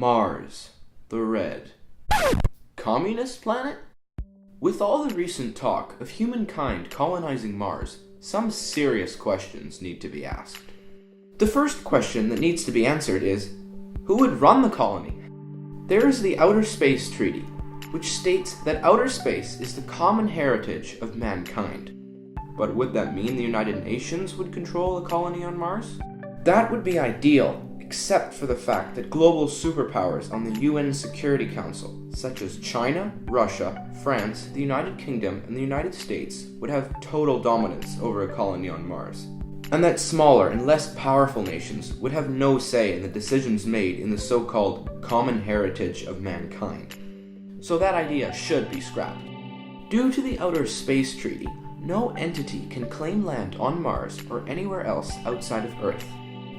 Mars, the red. Communist planet? With all the recent talk of humankind colonizing Mars, some serious questions need to be asked. The first question that needs to be answered is, who would run the colony? There is the Outer Space Treaty, which states that outer space is the common heritage of mankind. But would that mean the United Nations would control a colony on Mars? That would be ideal, except for the fact that global superpowers on the UN Security Council, such as China, Russia, France, the United Kingdom, and the United States, would have total dominance over a colony on Mars. And that smaller and less powerful nations would have no say in the decisions made in the so-called common heritage of mankind. So that idea should be scrapped. Due to the Outer Space Treaty, no entity can claim land on Mars or anywhere else outside of Earth.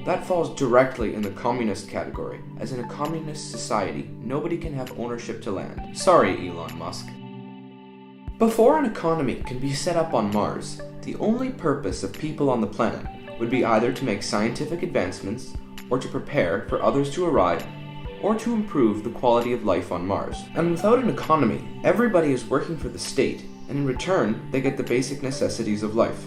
That falls directly in the communist category, as in a communist society, nobody can have ownership to land. Sorry, Elon Musk. Before an economy can be set up on Mars, the only purpose of people on the planet would be either to make scientific advancements, or to prepare for others to arrive, or to improve the quality of life on Mars. And without an economy, everybody is working for the state, and in return, they get the basic necessities of life.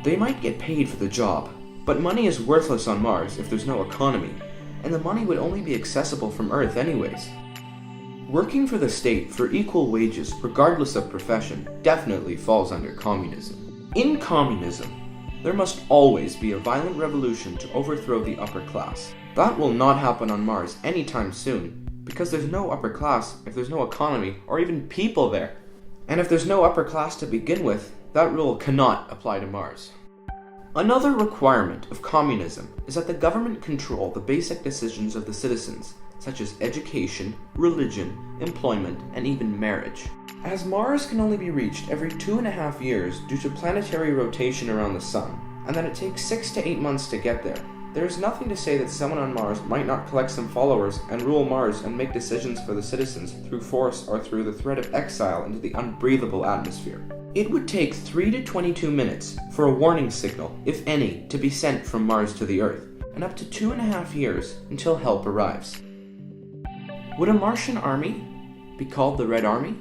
They might get paid for the job, but money is worthless on Mars if there's no economy, and the money would only be accessible from Earth anyways. Working for the state for equal wages, regardless of profession, definitely falls under communism. In communism, there must always be a violent revolution to overthrow the upper class. That will not happen on Mars anytime soon, because there's no upper class if there's no economy or even people there. And if there's no upper class to begin with, that rule cannot apply to Mars. Another requirement of communism is that the government control the basic decisions of the citizens, such as education, religion, employment, and even marriage. As Mars can only be reached every 2.5 years due to planetary rotation around the Sun, and that it takes 6 to 8 months to get there, there is nothing to say that someone on Mars might not collect some followers and rule Mars and make decisions for the citizens through force or through the threat of exile into the unbreathable atmosphere. It would take 3 to 22 minutes for a warning signal, if any, to be sent from Mars to the Earth, and up to 2.5 years until help arrives. Would a Martian army be called the Red Army?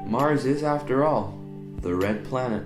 Mars is, after all, the red planet.